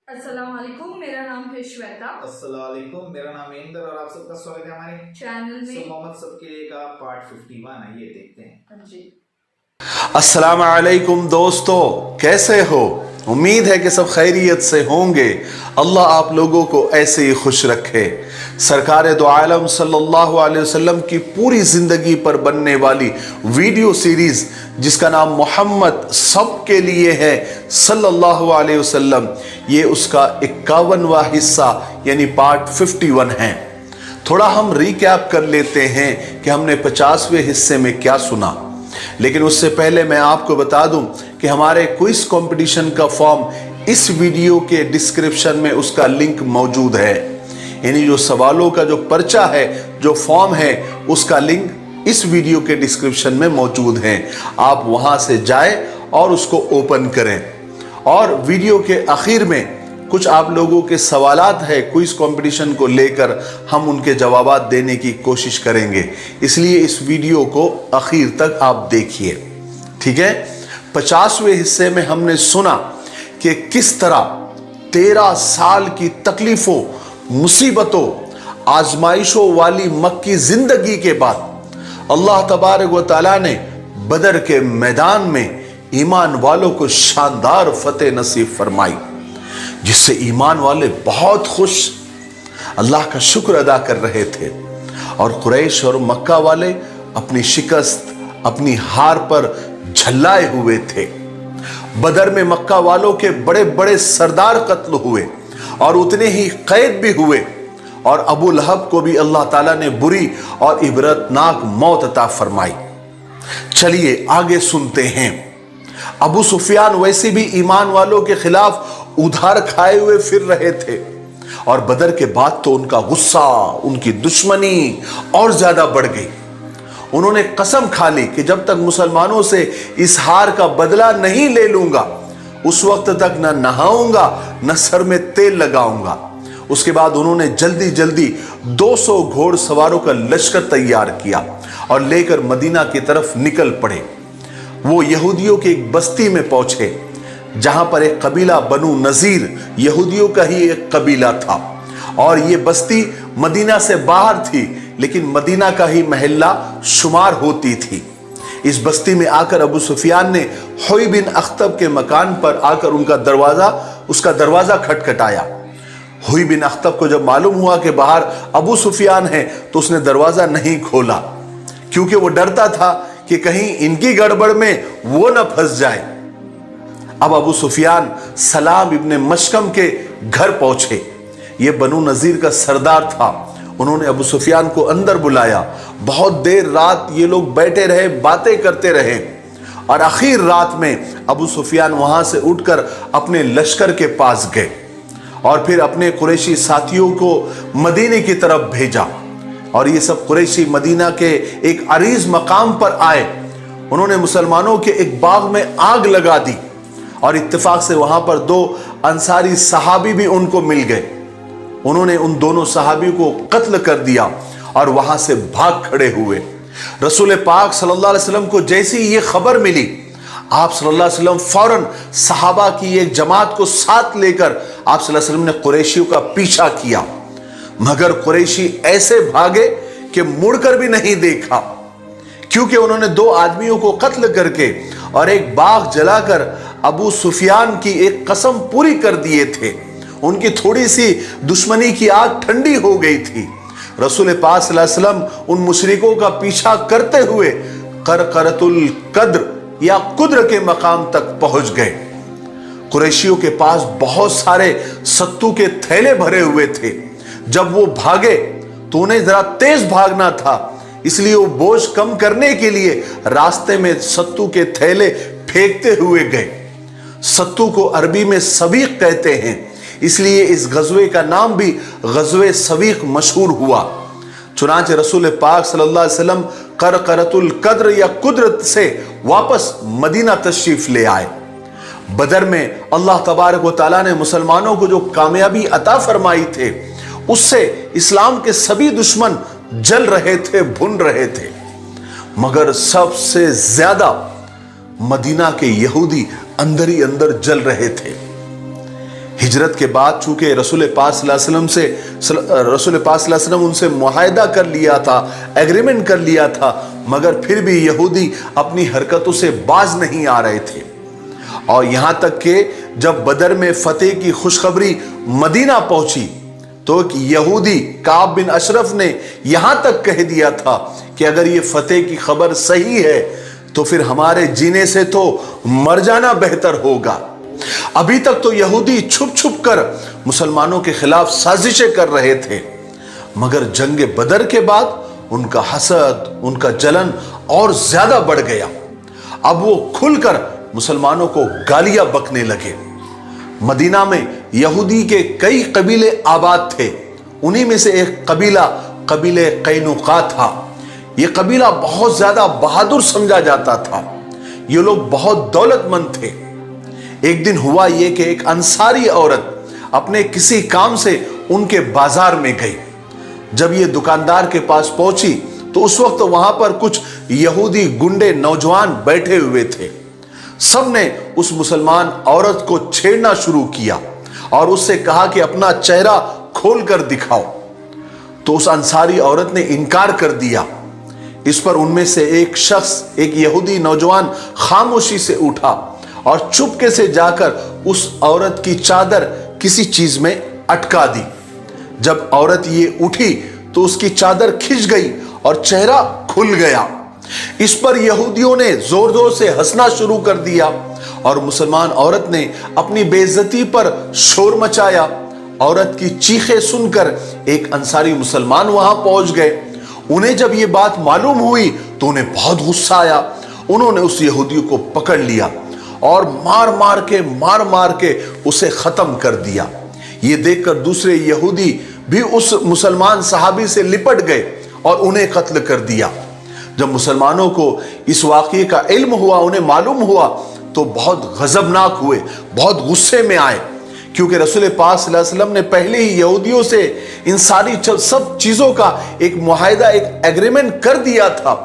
अस्सलाम वालेकुम, मेरा नाम है श्वेता। अस्सलाम वालेकुम, मेरा नाम इंदर और आप सबका स्वागत है हमारे चैनल में। मोहम्मद सबके लिए का पार्ट 51 आइए देखते हैं। हाँ जी। अस्सलाम वालेकुम दोस्तों, कैसे हो? उम्मीद है कि सब खैरियत से होंगे। अल्लाह आप लोगों को ऐसे ही खुश रखे। सरकार दो आलम सल्लल्लाहु अलैहि वसल्लम की पूरी जिंदगी पर बनने वाली वीडियो सीरीज जिसका नाम मोहम्मद सबके लिए है सल्लल्लाहु अलैहि वसल्लम, ये उसका 51वां हिस्सा यानी पार्ट 51 है। थोड़ा हम रिकैप कर लेते हैं कि हमने 50वें हिस्से में क्या सुना। लेकिन उससे पहले मैं आपको बता दूं कि हमारे क्विज कंपटीशन का फॉर्म इस वीडियो के डिस्क्रिप्शन में उसका लिंक मौजूद है। यानी जो सवालों का जो पर्चा है, जो फॉर्म है, उसका लिंक इस वीडियो के डिस्क्रिप्शन में मौजूद है। आप वहां से जाएं और उसको ओपन करें। और वीडियो के आखिर में कुछ आप लोगों के सवालात है क्विज कंपटीशन को लेकर, हम उनके जवाबात देने की कोशिश करेंगे। इसलिए इस वीडियो को आखिर तक आप देखिए, ठीक है। 50वें हिस्से में हमने सुना कि किस तरह 13 साल की तकलीफों, मुसीबतों, आजमाइशों वाली मक्की जिंदगी के बाद अल्लाह तबारक व तआला ने बदर के मैदान में ईमान वालों को शानदार फतेह नसीब फरमाई, जिससे ईमान वाले बहुत खुश अल्लाह का शुक्र अदा कर रहे थे। और कुरैश और मक्का वाले अपनी शिकस्त, अपनी हार पर झल्लाए हुए थे। बदर में मक्का वालों के बड़े बड़े सरदार कत्ल हुए और उतने ही कैद भी हुए। और अबू लहब को भी अल्लाह ताला ने बुरी और इबरतनाक मौत अता फरमाई। चलिए आगे सुनते हैं। अबू सुफियान वैसे भी ईमान वालों के खिलाफ उधार खाए हुए फिर रहे थे। और बदर के बाद तो उनका गुस्सा, उनकी दुश्मनी और ज्यादा बढ़ गई। उन्होंने कसम खा ली कि जब तक मुसलमानों से इस हार का बदला नहीं ले लूंगा, उस वक्त तक न नहाऊंगा न सर में तेल लगाऊंगा। उसके बाद उन्होंने जल्दी जल्दी 200 घोड़सवारों का लश्कर तैयार किया और लेकर मदीना की तरफ निकल पड़े। वो यहूदियों की एक बस्ती में पहुंचे जहां पर एक कबीला बनु नजीर, यहूदियों का ही एक कबीला था। और ये बस्ती मदीना से बाहर थी, लेकिन मदीना का ही महल्ला शुमार होती थी। इस बस्ती में आकर अबू सुफियान ने हुई बिन अख्तब के मकान पर आकर उसका दरवाजा खटखटाया। हुई बिन अख्तब को जब मालूम हुआ कि बाहर अबू सुफियान है, तो उसने दरवाजा नहीं खोला, क्योंकि वो डरता था कि कहीं इनकी गड़बड़ में वो न फंस जाए। अब अबू सुफियान सलाम इब्ने मशकम के घर पहुंचे। ये बनु नजीर का सरदार था। उन्होंने अबू सुफियान को अंदर बुलाया। बहुत देर रात ये लोग बैठे रहे, बातें करते रहे। और आखिर रात में अबू सुफियान वहां से उठकर अपने लश्कर के पास गए और फिर अपने कुरैशी साथियों को मदीने की तरफ भेजा। और ये सब कुरैशी मदीना के एक अरीज मकाम पर आए। उन्होंने मुसलमानों के एक बाग में आग लगा दी और इत्तेफाक से वहां पर 2 अंसारी सहाबी भी उनको मिल गए। उन्होंने उन दोनों सहाबी को कत्ल कर दिया और वहां से भाग खड़े हुए। रसूल पाक सल्लल्लाहु अलैहि वसल्लम को जैसी ये खबर मिली, आप सल्लल्लाहु अलैहि वसल्लम फौरन सहाबा की एक जमात को साथ लेकर आप सल्लल्लाहु अलैहि वसल्लम ने कुरैशियों का पीछा किया। मगर कुरैशी ऐसे भागे कि मुड़कर भी नहीं देखा, क्योंकि उन्होंने 2 आदमियों को कत्ल करके और एक बाग जलाकर अबू सुफियान की एक कसम पूरी कर दिए थे। उनकी थोड़ी सी दुश्मनी की आग ठंडी हो गई थी। रसूल पाक सल्लल्लाहु अलैहि वसल्लम उन मुशरिकों का पीछा करते हुए करकरतुल कद्र या कुद्र के मकाम तक पहुंच गए। कुरैशियों के पास बहुत सारे सत्तू के थैले भरे हुए थे। जब वो भागे तो उन्हें जरा तेज भागना था, इसलिए वो बोझ कम करने के लिए रास्ते में सत्तू के थैले फेंकते हुए गए। सत्तू को अरबी में सवीक कहते हैं, इसलिए इस गजवे का नाम भी गजवे सवीक मशहूर हुआ। चुनांचे रसूल पाक सल्लल्लाहु अलैहि वसल्लम करकरतुल कद्र या कुदरत से वापस मदीना तशरीफ ले आए। बदर में अल्लाह तबारक व तआला ने मुसलमानों को जो कामयाबी अता फरमाई थे, उससे इस्लाम के सभी दुश्मन जल रहे थे, भुन रहे थे। मगर सबसे ज्यादा मदीना के यहूदी अंदर ही अंदर जल रहे थे। हिजरत के बाद चूंकि रसूल पाक सल्लल्लाहु अलैहि वसल्लम उनसे मुआहदा कर लिया था, एग्रीमेंट कर लिया था, मगर फिर भी यहूदी अपनी हरकतों से बाज नहीं आ रहे थे। और यहां तक कि जब बदर में फतेह की खुशखबरी मदीना पहुंची तो एक यहूदी काब बिन अशरफ ने यहां तक कह दिया था कि अगर ये फतेह की खबर सही है तो फिर हमारे जीने से तो मर जाना बेहतर होगा। अभी तक तो यहूदी छुप छुप कर मुसलमानों के खिलाफ साजिशें कर रहे थे, मगर जंग बदर के बाद उनका हसद, उनका जलन और ज्यादा बढ़ गया। अब वो खुलकर मुसलमानों को गालियां बकने लगे। मदीना में यहूदी के कई कबीले आबाद थे। उन्हीं में से एक कबीले कैनुका था। यह कबीला बहुत ज्यादा बहादुर समझा जाता था। ये लोग बहुत दौलतमंद थे। एक दिन हुआ यह कि एक अंसारी औरत अपने किसी काम से उनके बाजार में गई। जब ये दुकानदार के पास पहुंची तो उस वक्त वहां पर कुछ यहूदी गुंडे नौजवान बैठे हुए थे। सबने उस मुसलमान औरत को छेड़ना शुरू किया और उससे कहा कि अपना चेहरा खोल कर दिखाओ। तो उस अंसारी औरत ने इनकार कर दिया। इस पर उनमें से एक शख्स, एक यहूदी नौजवान खामोशी से उठा और चुपके से जाकर उस औरत की चादर किसी चीज में अटका दी। जब औरत ये उठी तो उसकी चादर खिंच गई और चेहरा खुल गया। इस पर यहूदियों ने जोर जोर से हंसना शुरू कर दिया और मुसलमान औरत ने अपनी बेइज्जती पर शोर मचाया। औरत की चीखें सुनकर एक अंसारी मुसलमान वहां पहुंच गए। उन्हें जब ये बात मालूम हुई तो उन्हें बहुत गुस्सा आया। उन्होंने उस यहूदी को पकड़ लिया और मार मार के उसे खत्म कर दिया। ये देखकर दूसरे यहूदी भी उस मुसलमान सहाबी से लिपट गए और उन्हें कत्ल कर दिया। जब मुसलमानों को इस वाक़ये का इल्म हुआ, उन्हें मालूम हुआ, तो बहुत गजबनाक हुए, बहुत गुस्से में आए, क्योंकि रसूल पाक सल्लल्लाहु अलैहि वसल्लम ने पहले ही यहूदियों से इन सारी सब चीजों का एक मुआहदा, एक एग्रीमेंट कर दिया था,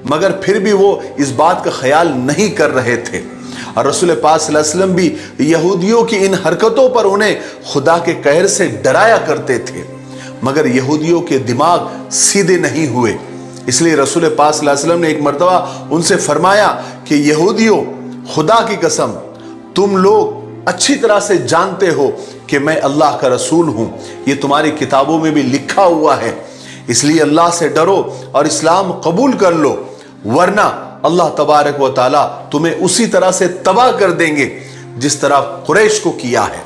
मगर फिर भी वो इस बात का ख्याल नहीं कर रहे थे। और रसूल पाक सल्लल्लाहु अलैहि वसल्लम भी यहूदियों की इन हरकतों पर उन्हें खुदा के कहर से डराया करते थे, मगर यहूदियों के दिमाग सीधे नहीं हुए। इसलिए रसूल पाक सल्लल्लाहु अलैहि वसल्लम ने एक मर्तबा उनसे फरमाया कि यहूदियों, खुदा की कसम, तुम लोग अच्छी तरह से जानते हो कि मैं अल्लाह का रसूल हूं। ये तुम्हारी किताबों में भी लिखा हुआ है। इसलिए अल्लाह से डरो और इस्लाम कबूल कर लो, वरना अल्लाह तबारक व तआला तुम्हें उसी तरह से तबाह कर देंगे जिस तरह कुरैश को किया है।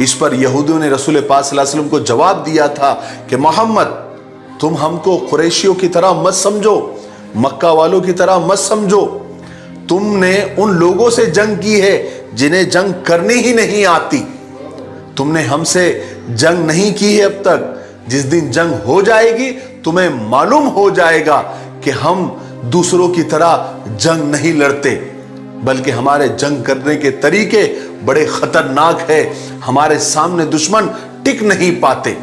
इस पर यहूदियों ने रसूल पाक सल्लल्लाहु अलैहि वसल्लम को जवाब दिया था कि मोहम्मद, तुम हमको कुरैशियों की तरह मत समझो, मक्का वालों की तरह मत समझो। तुमने उन लोगों से जंग की है जिन्हें जंग करनी ही नहीं आती। तुमने हमसे जंग नहीं की है अब तक। जिस दिन जंग हो जाएगी तुम्हें मालूम हो जाएगा कि हम दूसरों की तरह जंग नहीं लड़ते, बल्कि हमारे जंग करने के तरीके बड़े खतरनाक है। हमारे सामने दुश्मन टिक नहीं पाते।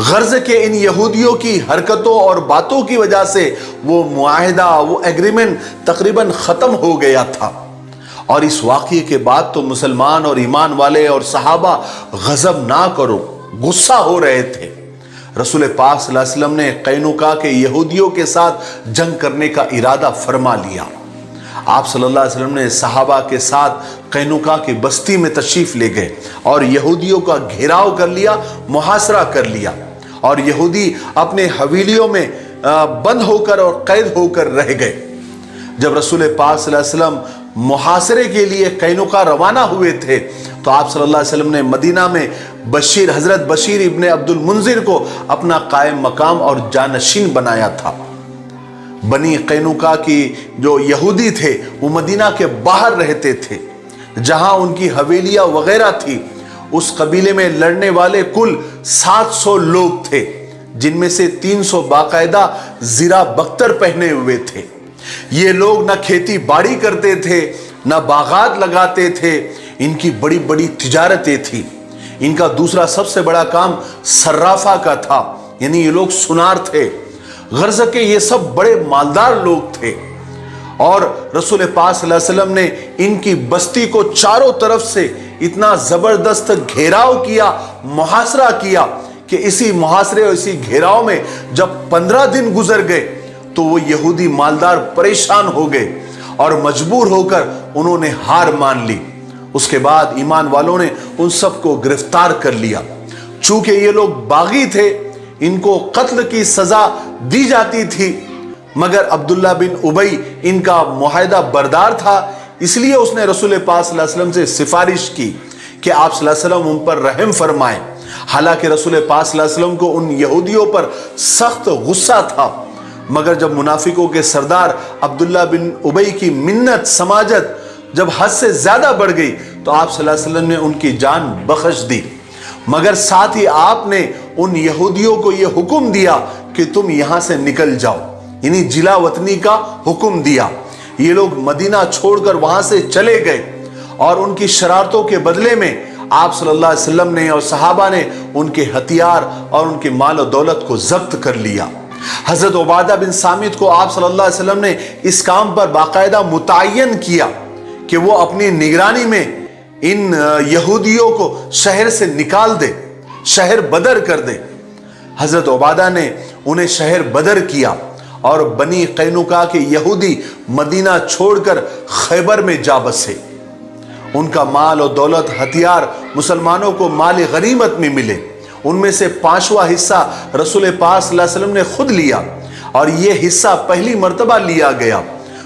गर्ज के इन यहूदियों की हरकतों और बातों की वजह से वो मुआहदा, वो एग्रीमेंट तकरीबन खत्म हो गया था। और इस वाक़ये के बाद तो मुसलमान और ईमान वाले और सहाबा गजबनाक और गुस्सा हो रहे थे। रसूल पाक सल्लल्लाहु अलैहि वसल्लम ने कैनुका के यहूदियों के साथ जंग करने का इरादा फरमा लिया। आप सल्लल्लाहु अलैहि वसल्लम ने सहाबा के साथ कैनुका की बस्ती में तशरीफ ले गए और यहूदियों का घेराव कर लिया, मुहासरा कर लिया, और यहूदी अपने हवेलियों में बंद होकर और कैद होकर रह गए। जब रसूल पाक सल्लल्लाहु अलैहि वसल्लम मुहासरे के लिए कैनुका रवाना हुए थे तो आप सल्लल्लाहु अलैहि वसल्लम ने मदीना में हजरत बशीर इब्ने अब्दुल मुंजिर को अपना कायम मकाम और जानशीन बनाया था। बनी कैनुका की जो यहूदी थे वो मदीना के बाहर रहते थे, जहां उनकी हवेलियां वगैरह थी। उस कबीले में लड़ने वाले कुल 700 लोग थे, जिनमें से 300 बाकायदा ज़िरा बख्तर पहने हुए थे। ये लोग न खेती बाड़ी करते थे, न बागात लगाते थे। इनकी बड़ी बड़ी तिजारतें थी। इनका दूसरा सबसे बड़ा काम सर्राफा का था, यानी ये लोग सुनार थे। गर्ज के ये सब बड़े मालदार लोग थे اور رسول پاک صلی اللہ علیہ وسلم نے ان کی بستی کو چاروں طرف سے اتنا زبردست گھیراؤ کیا، محاصرہ کیا کہ اسی محاصرے اور اسی گھیراؤ میں جب 15 دن گزر گئے تو وہ یہودی مالدار پریشان ہو گئے اور مجبور ہو کر انہوں نے ہار مان لی۔ اس کے بعد ایمان والوں نے ان سب کو گرفتار کر لیا۔ چونکہ یہ لوگ باغی تھے، ان کو قتل کی سزا دی جاتی تھی، مگر عبداللہ بن ابی ان کا معاہدہ بردار تھا، اس لیے اس نے رسول پاک صلی اللہ علیہ وسلم سے سفارش کی کہ آپ صلی اللہ علیہ وسلم ان پر رحم فرمائیں۔ حالانکہ رسول پاک صلی اللہ علیہ وسلم کو ان یہودیوں پر سخت غصہ تھا، مگر جب منافقوں کے سردار عبداللہ بن ابی کی منت سماجت جب حد سے زیادہ بڑھ گئی تو آپ صلی اللہ علیہ وسلم نے ان کی جان بخش دی، مگر ساتھ ہی آپ نے ان یہودیوں کو یہ حکم دیا کہ تم یہاں سے نکل جاؤ، یعنی جلا وطنی کا حکم دیا۔ یہ لوگ مدینہ چھوڑ کر وہاں سے چلے گئے اور ان کی شرارتوں کے بدلے میں آپ صلی اللہ علیہ وسلم نے اور صحابہ نے ان کے ہتھیار اور ان کے مال و دولت کو ضبط کر لیا۔ حضرت عبادہ بن صامت کو آپ صلی اللہ علیہ وسلم نے اس کام پر باقاعدہ متعین کیا کہ وہ اپنی نگرانی میں ان یہودیوں کو شہر سے نکال دے، شہر بدر کر دے۔ حضرت عبادہ نے انہیں شہر بدر کیا اور بنی قینقاع کے یہودی مدینہ چھوڑ کر خیبر میں جا بسے۔ ان کا مال و دولت ہتھیار مسلمانوں کو مال غنیمت میں ملے، ان میں سے 5واں حصہ رسول پاک صلی اللہ علیہ وسلم نے خود لیا اور یہ حصہ پہلی مرتبہ لیا گیا۔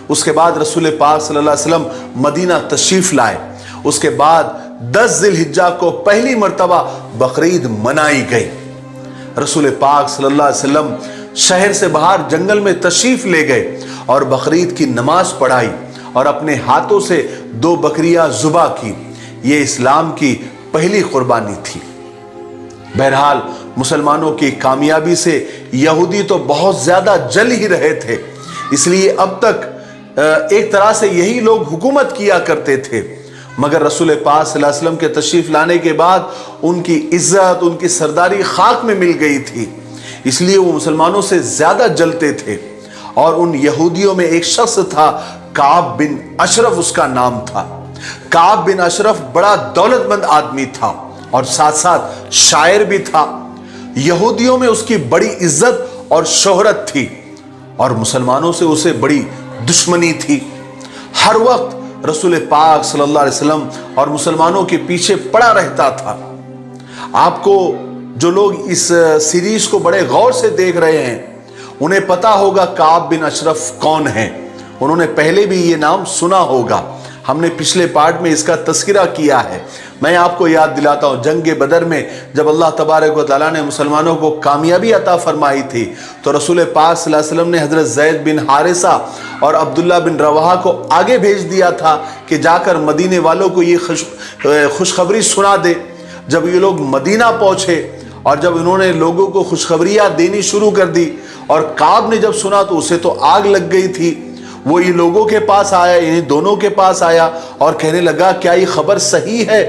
اس کے بعد رسول پاک صلی اللہ علیہ وسلم مدینہ تشریف لائے۔ اس کے بعد 10 ذی الحجہ کو پہلی مرتبہ بقرعید منائی گئی۔ رسول پاک صلی اللہ علیہ وسلم شہر سے باہر جنگل میں تشریف لے گئے اور بقرعید کی نماز پڑھائی اور اپنے ہاتھوں سے 2 بکریاں ذبح کی۔ یہ اسلام کی پہلی قربانی تھی۔ بہرحال مسلمانوں کی کامیابی سے یہودی تو بہت زیادہ جل ہی رہے تھے، اس لیے اب تک ایک طرح سے یہی لوگ حکومت کیا کرتے تھے، مگر رسول پاک صلی اللہ علیہ وسلم کے تشریف لانے کے بعد ان کی عزت، ان کی سرداری خاک میں مل گئی تھی، اس لیے وہ مسلمانوں سے زیادہ جلتے تھے۔ اور ان یہودیوں میں ایک شخص تھا، کعب بن اشرف اس کا نام تھا۔ کعب بن اشرف بڑا دولت مند آدمی تھا اور ساتھ ساتھ شاعر بھی تھا۔ یہودیوں میں اس کی بڑی عزت اور شہرت تھی اور مسلمانوں سے اسے بڑی دشمنی تھی۔ ہر وقت رسول پاک صلی اللہ علیہ وسلم اور مسلمانوں کے پیچھے پڑا رہتا تھا۔ آپ کو جو لوگ اس سیریز کو بڑے غور سے دیکھ رہے ہیں انہیں پتا ہوگا کعب بن اشرف کون ہیں، انہوں نے پہلے بھی یہ نام سنا ہوگا، ہم نے پچھلے پارٹ میں اس کا تذکرہ کیا ہے۔ میں آپ کو یاد دلاتا ہوں، جنگ بدر میں جب اللہ تبارک و تعالیٰ نے مسلمانوں کو کامیابی عطا فرمائی تھی تو رسول پاک صلی اللہ علیہ وسلم نے حضرت زید بن حارثہ اور عبداللہ بن رواحہ کو آگے بھیج دیا تھا کہ جا کر مدینے والوں کو یہ خوشخبری سنا دے۔ جب یہ لوگ مدینہ پہنچے اور جب انہوں نے لوگوں کو خوشخبریاں دینی شروع کر دی اور کعب نے جب سنا تو اسے تو آگ لگ گئی تھی، وہ یہ لوگوں کے پاس آیا، یعنی دونوں کے پاس آیا اور کہنے لگا کیا یہ خبر صحیح ہے؟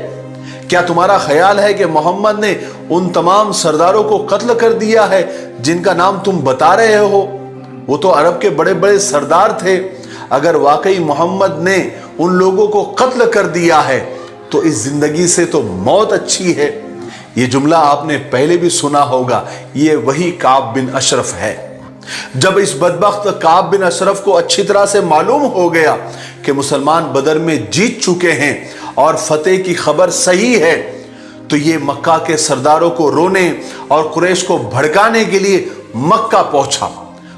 کیا تمہارا خیال ہے کہ محمد نے ان تمام سرداروں کو قتل کر دیا ہے جن کا نام تم بتا رہے ہو؟ وہ تو عرب کے بڑے بڑے سردار تھے، اگر واقعی محمد نے ان لوگوں کو قتل کر دیا ہے تو اس زندگی سے تو موت اچھی ہے۔ یہ جملہ آپ نے پہلے بھی سنا ہوگا، یہ وہی کعب بن اشرف ہے۔ جب اس بدبخت کعب بن اشرف کو اچھی طرح سے معلوم ہو گیا کہ مسلمان بدر میں جیت چکے ہیں اور فتح کی خبر صحیح ہے تو یہ مکہ کے سرداروں کو رونے اور قریش کو بھڑکانے کے لیے مکہ پہنچا۔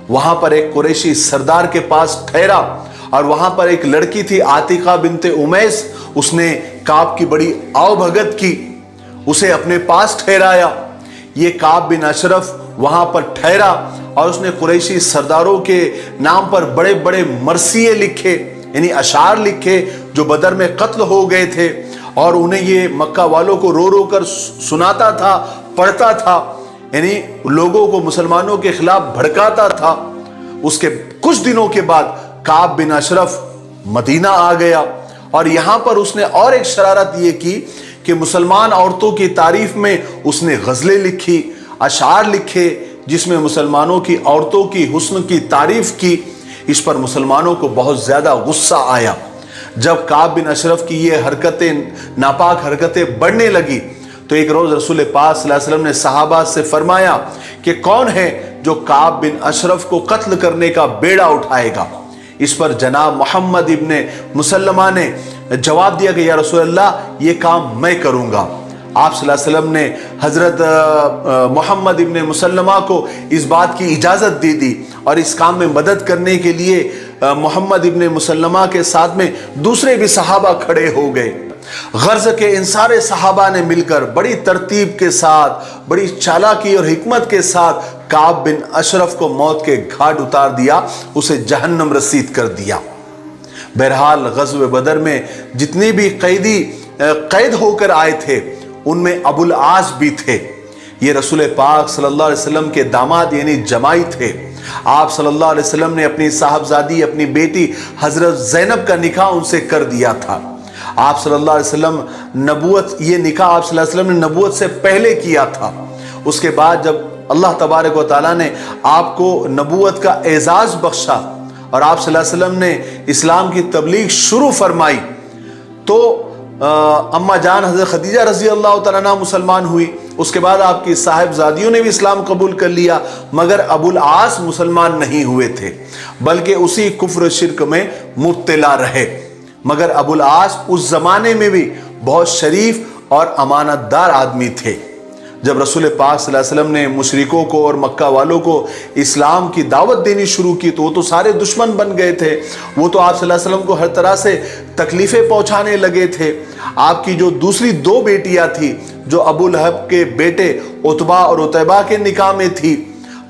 وہاں پر ایک قریشی سردار کے پاس ٹھہرا اور وہاں پر ایک لڑکی تھی عاتقہ بنت امیس، اس نے کعب کی بڑی آؤ بھگت کی، اسے اپنے پاس ٹھہرایا۔ یہ کعب بن اشرف وہاں پر ٹھہرا اور اس نے قریشی سرداروں کے نام پر بڑے بڑے مرثیے لکھے، یعنی اشعار لکھے جو بدر میں قتل ہو گئے تھے، اور انہیں یہ مکہ والوں کو رو رو کر سناتا تھا، پڑھتا تھا، یعنی لوگوں کو مسلمانوں کے خلاف بھڑکاتا تھا۔ اس کے کچھ دنوں کے بعد کعب بن اشرف مدینہ آ گیا اور یہاں پر اس نے اور ایک شرارت یہ کی کہ مسلمان عورتوں کی تعریف میں اس نے غزلیں لکھی، اشعار لکھے جس میں مسلمانوں کی عورتوں کی حسن کی تعریف کی इस पर मुसलमानों को बहुत ज़्यादा गुस्सा आया। जब काब बिन अशरफ की ये हरकतें, नापाक हरकतें बढ़ने लगी, तो एक रोज़ रसूल पाक सल्लल्लाहु अलैहि वसल्लम ने सहाबा से फरमाया कि कौन है जो काब बिन अशरफ को कत्ल करने का बेड़ा उठाएगा। इस पर जनाब मोहम्मद इब्ने मुसल्लमा ने जवाब दिया कि या रसूल अल्लाह, ये काम मैं करूँगा। आप सल्लल्लाहु अलैहि वसल्लम ने हज़रत मोहम्मद इब्ने मुसल्लमा को इस बात की इजाज़त दे दी और इस काम में मदद करने के लिए मोहम्मद इब्ने मुसल्लमा के साथ में दूसरे भी सहाबा खड़े हो गए। गर्ज के इन सारे सहाबा ने मिलकर बड़ी तरतीब के साथ, बड़ी चालाकी और हिकमत के साथ काब बिन अशरफ को मौत के घाट उतार दिया, उसे जहन्नम रसीद कर दिया। बहरहाल ग़ज़वे बदर में जितने भी कैदी कैद होकर आए थे, उनमें अबुल आस भी थे। ये रसूल पाक सल्लल्लाहु अलैहि वसल्लम के दामाद यानी जमाई थे। आप सल्लल्लाहु अलैहि वसल्लम ने अपनी साहबजादी, अपनी बेटी हज़रत ज़ैनब का निकाह उनसे कर दिया था। आप सल्लल्लाहु अलैहि वसल्लम नबूवत, ये निकाह आप सल्लल्लाहु अलैहि वसल्लम ने नबूवत से पहले किया था। उसके बाद जब अल्लाह तबारक व तआला ने आपको नबूवत का एजाज़ बख्शा और आप सल्लल्लाहु अलैहि वसल्लम ने इस्लाम की तबलीग शुरू फरमाई, तो अम्मा जान हज़रत खदीजा रज़ी अल्लाह तआला अन्हा मुसलमान हुई। उसके बाद आपकी साहिबजादियों ने भी इस्लाम कबूल कर लिया, मगर अबुल आस मुसलमान नहीं हुए थे, बल्कि उसी कुफ्र शिर्क में मुब्तला रहे। मगर अबुल आस उस ज़माने में भी बहुत शरीफ और अमानतदार आदमी थे। जब रसूल पाक सल्लल्लाहु अलैहि वसल्लम ने मुशरिकों को और मक्का वालों को इस्लाम की दावत देनी शुरू की, तो वो तो सारे दुश्मन बन गए थे। वो तो आप सल्लल्लाहु अलैहि वसल्लम को हर तरह से तकलीफ़ें पहुंचाने लगे थे। आपकी जो दूसरी दो बेटियां थी, जो अबू लहब के बेटे उतबा और उतैबा के निकाह में थी,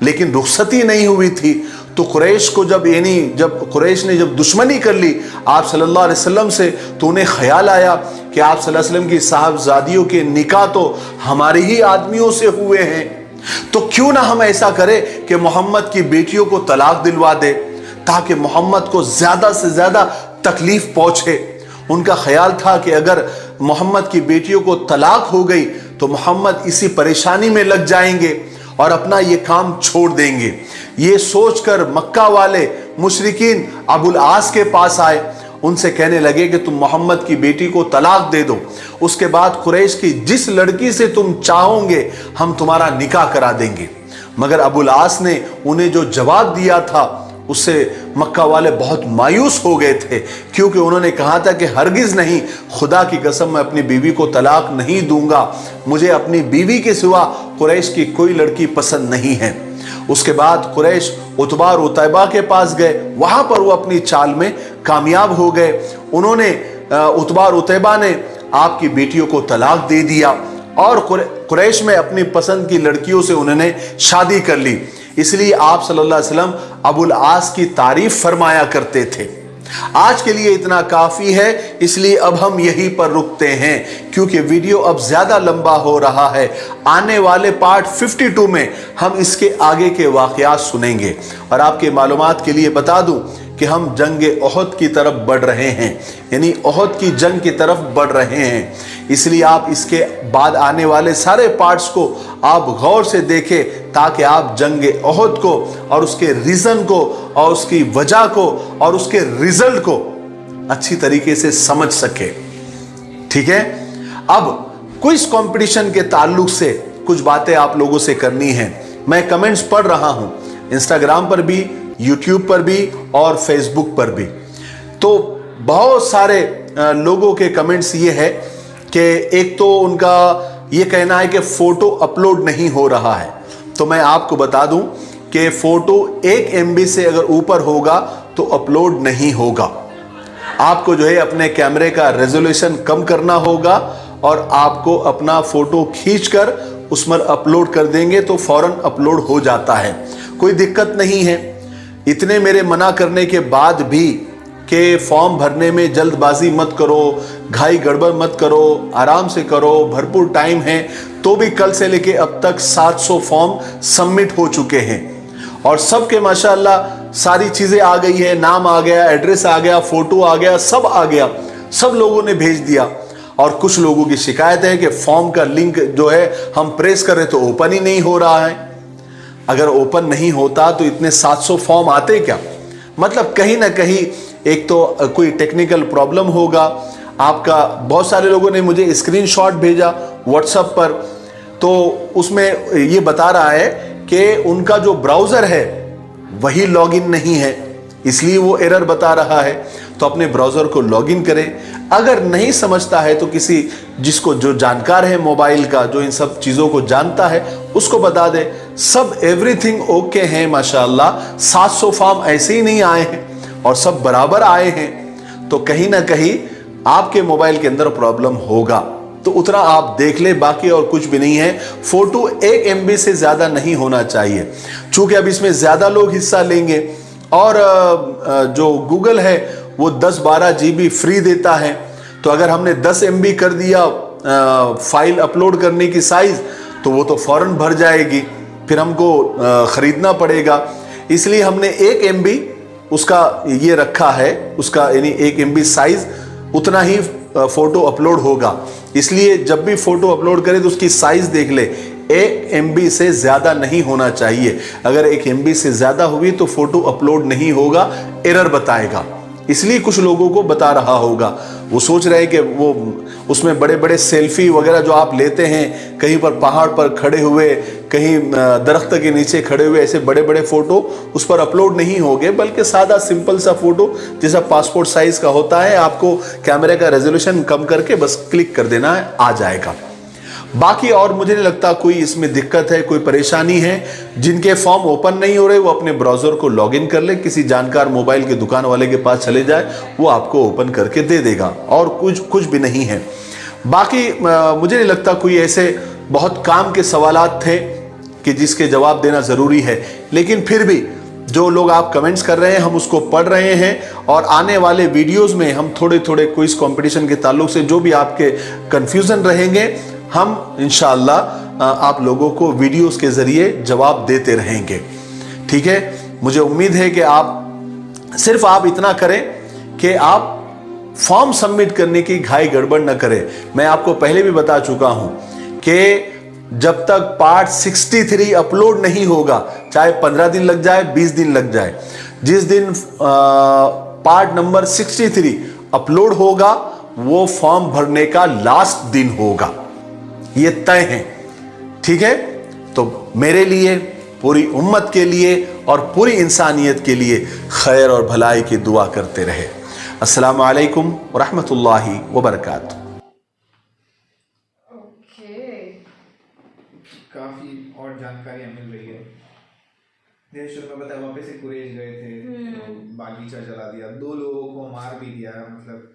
लेकिन रुखसती नहीं हुई थी, तो कुरैश को जब कुरैश ने जब दुश्मनी कर ली आप सल्लल्लाहु अलैहि वसल्लम से, तो उन्हें ख्याल आया कि आप सल्लल्लाहु अलैहि वसल्लम की साहबजादियों के निकाह तो हमारे ही आदमियों से हुए हैं, तो क्यों ना हम ऐसा करें कि मोहम्मद की बेटियों को तलाक दिलवा दे, ताकि मोहम्मद को ज़्यादा से ज़्यादा तकलीफ पहुँचे। उनका ख्याल था कि अगर मोहम्मद की बेटियों को तलाक हो गई तो मोहम्मद इसी परेशानी में लग जाएंगे और अपना ये काम छोड़ देंगे। ये सोचकर मक्का वाले मुशरिकीन अबुल आस के पास आए, उनसे कहने लगे कि तुम मोहम्मद की बेटी को तलाक दे दो, उसके बाद कुरैश की जिस लड़की से तुम चाहोगे हम तुम्हारा निकाह करा देंगे। मगर अबुल आस ने उन्हें जो जवाब दिया था, उससे मक्का वाले बहुत मायूस हो गए थे, क्योंकि उन्होंने कहा था कि हरगिज़ नहीं, खुदा की कसम मैं अपनी बीवी को तलाक नहीं दूंगा, मुझे अपनी बीवी के सिवा कुरैश की कोई लड़की पसंद नहीं है। उसके बाद कुरैश उतबा और उतैबा के पास गए, वहां पर वो अपनी चाल में कामयाब हो गए। उन्होंने उतबा और उतैबा ने आपकी बेटियों को तलाक दे दिया और कुरैश में अपनी पसंद की लड़कियों से उन्होंने शादी कर ली। इसलिए आप सल्लल्लाहु अलैहि वसल्लम अबुल आस की तारीफ फरमाया करते थे। आज के लिए इतना काफ़ी है, इसलिए अब हम यहीं पर रुकते हैं, क्योंकि वीडियो अब ज़्यादा लंबा हो रहा है। आने वाले पार्ट 52 में हम इसके आगे के वाक़यात सुनेंगे। और आपके मालूमात के लिए बता दूं कि हम जंग ओहद की तरफ बढ़ रहे हैं, यानी ओहद की जंग की तरफ बढ़ रहे हैं। इसलिए आप इसके बाद आने वाले सारे पार्ट्स को आप गौर से देखें, ताकि आप जंग ओहद को और उसके रीज़न को और उसकी वजह को और उसके रिजल्ट को अच्छी तरीके से समझ सके। ठीक है, अब क्विज कंपटीशन के ताल्लुक से कुछ बातें आप लोगों से करनी है। मैं कमेंट्स पढ़ रहा हूं, इंस्टाग्राम पर भी, यूट्यूब पर भी और फेसबुक पर भी। तो बहुत सारे लोगों के कमेंट्स ये है कि एक तो उनका ये कहना है कि फ़ोटो अपलोड नहीं हो रहा है। तो मैं आपको बता दूं कि फ़ोटो 1 MB से अगर ऊपर होगा तो अपलोड नहीं होगा। आपको जो है अपने कैमरे का रेजोल्यूशन कम करना होगा और आपको अपना फ़ोटो खींचकर उस पर अपलोड कर देंगे तो फ़ौरन अपलोड हो जाता है, कोई दिक्कत नहीं है। इतने मेरे मना करने के बाद भी कि फॉर्म भरने में जल्दबाजी मत करो, घाई गड़बड़ मत करो, आराम से करो, भरपूर टाइम है, तो भी कल से लेके अब तक 700 फॉर्म सबमिट हो चुके हैं और सबके माशाल्लाह सारी चीज़ें आ गई है, नाम आ गया, एड्रेस आ गया, फ़ोटो आ गया, सब आ गया, सब लोगों ने भेज दिया। और कुछ लोगों की शिकायत है कि फॉर्म का लिंक जो है हम प्रेस कर रहे तो ओपन ही नहीं हो रहा है। अगर ओपन नहीं होता तो इतने 700 फॉर्म आते क्या? मतलब कहीं ना कहीं एक तो कोई टेक्निकल प्रॉब्लम होगा आपका। बहुत सारे लोगों ने मुझे स्क्रीनशॉट भेजा व्हाट्सएप पर, तो उसमें ये बता रहा है कि उनका जो ब्राउज़र है वही लॉगिन नहीं है, इसलिए वो एरर बता रहा है। तो अपने ब्राउज़र को लॉगिन करें। अगर नहीं समझता है तो किसी जिसको जो जानकार है मोबाइल का, जो इन सब चीज़ों को जानता है, उसको बता दे। सब एवरीथिंग ओके है माशाल्लाह। 700 फॉर्म ऐसे ही नहीं आए हैं और सब बराबर आए हैं, तो कहीं ना कहीं आपके मोबाइल के अंदर प्रॉब्लम होगा। तो उतना आप देख ले, बाकी और कुछ भी नहीं है। फोटो 1 MB से ज्यादा नहीं होना चाहिए, चूंकि अब इसमें ज्यादा लोग हिस्सा लेंगे और जो गूगल है वो 10-12 GB फ्री देता है। तो अगर हमने 10 MB कर दिया फाइल अपलोड करने की साइज, तो वो तो फौरन भर जाएगी, फिर हमको खरीदना पड़ेगा। इसलिए हमने 1 MB उसका ये रखा है, उसका यानी 1 MB साइज, उतना ही फोटो अपलोड होगा। इसलिए जब भी फोटो अपलोड करें तो उसकी साइज देख ले, 1 MB से ज्यादा नहीं होना चाहिए। अगर 1 MB से ज्यादा हुई तो फोटो अपलोड नहीं होगा, एरर बताएगा। इसलिए कुछ लोगों को बता रहा होगा, वो सोच रहे हैं कि वो उसमें बड़े बड़े सेल्फी वगैरह जो आप लेते हैं, कहीं पर पहाड़ पर खड़े हुए, कहीं दरख्त के नीचे खड़े हुए, ऐसे बड़े बड़े फोटो उस पर अपलोड नहीं होंगे, बल्कि सादा सिंपल सा फोटो जैसा पासपोर्ट साइज का होता है, आपको कैमरे का रेजोल्यूशन कम करके बस क्लिक कर देना है, आ जाएगा। बाकी और मुझे नहीं लगता कोई इसमें दिक्कत है, कोई परेशानी है। जिनके फॉर्म ओपन नहीं हो रहे वो अपने ब्राउजर को लॉगिन कर ले, किसी जानकार मोबाइल के दुकान वाले के पास चले जाए, वो आपको ओपन करके दे देगा, और कुछ भी नहीं है। बाकी मुझे नहीं लगता कोई ऐसे बहुत काम के सवालात थे कि जिसके जवाब देना ज़रूरी है, लेकिन फिर भी जो लोग आप कमेंट्स कर रहे हैं हम उसको पढ़ रहे हैं, और आने वाले वीडियोस में हम थोड़े थोड़े क्विज कंपटीशन के ताल्लुक से जो भी आपके कंफ्यूजन रहेंगे, हम इंशाअल्लाह आप लोगों को वीडियोस के जरिए जवाब देते रहेंगे। ठीक है, मुझे उम्मीद है कि आप इतना करें कि आप फॉर्म सबमिट करने की घाई गड़बड़ न करें। मैं आपको पहले भी बता चुका हूं कि जब तक पार्ट 63 अपलोड नहीं होगा, चाहे 15 दिन लग जाए, 20 दिन लग जाए, जिस दिन पार्ट नंबर 63 अपलोड होगा वो फॉर्म भरने का लास्ट दिन होगा, ये तय है। ठीक है, तो मेरे लिए, पूरी उम्मत के लिए और पूरी इंसानियत के लिए खैर और भलाई की दुआ करते रहे। अस्सलामु अलैकुम व रहमतुल्लाहि व बरकातुहू। काफी और जानकारियां मिल रही है। जैसे शुरू में बताया, वापस से कुरैश गए थे, तो बागीचा जला दिया, 2 लोगों को मार भी दिया, मतलब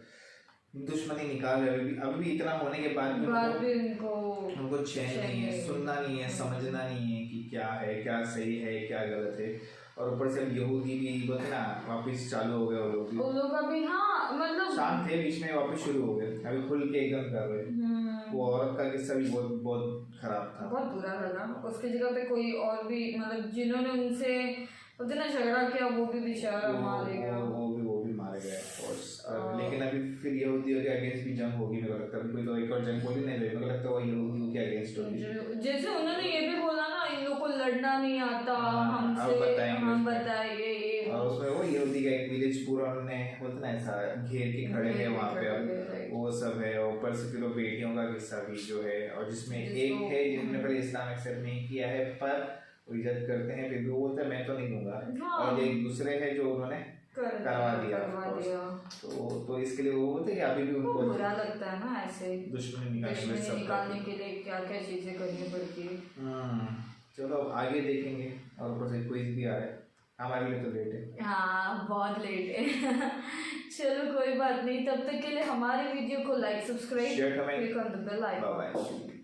दुश्मनी निकाल रहे। अभी भी इतना होने के बाद भी उनको चैन नहीं है, सुनना नहीं है, समझना नहीं है कि क्या है, क्या सही है, क्या गलत है। और ऊपर से यहूदी भी बोलते ना, वापस चालू हो गए वो लोग अभी। हाँ, मतलब शांत थे, बीच में वापस शुरू हो गए, अभी खुल के एकदम कर रहे। वो औरत का किस्सा भी बहुत खराब था, बहुत बुरा लगा। उसकी जगह पे कोई और भी, मतलब जिन्होंने उनसे ना झगड़ा किया, वो भी बेचारा मारे गए, वो भी मारे गए। लेकिन अभी फिर यहूदियों के अगेंस्ट भी जंग होगी, मेरे को लगता है। कोई तो एक और जंग बोली नहीं, मेरे को लगता है वो यहूदियों के अगेंस्ट होगी। जैसे उन्होंने ये भी बोला ना, इन लोगों को लड़ना नहीं आता, हमसे हम बताइए। और उसमें वो यहूदी का एक विलेज पूरा उन्होंने बोलते ना ऐसा घेर के खड़े हैं वहाँ पे, अब वो सब है। ऊपर से फिर वो बेटियों का किस्सा भी जो है, और जिसमें एक है जिन्होंने पहले इस्लाम एक्सेप्ट नहीं किया है, पर इज्जत करते हैं, फिर भी वो बोलते हैं मैं तो नहीं दूंगा। और एक दूसरे है जो उन्होंने करवा दिया। तो इसके लिए वो बोलते हैं कि अभी भी उनको बुरा लगता है ना, ऐसे दुश्मनी निकालने के लिए क्या क्या चीजें करनी पड़ती है। चलो आगे देखेंगे। और ऊपर से क्विज भी आ रहा है, हमारे लिए तो लेट है। हाँ, बहुत लेट है। चलो कोई बात नहीं, तब तक के लिए हमारे वीडियो को like, subscribe, click on the bell icon.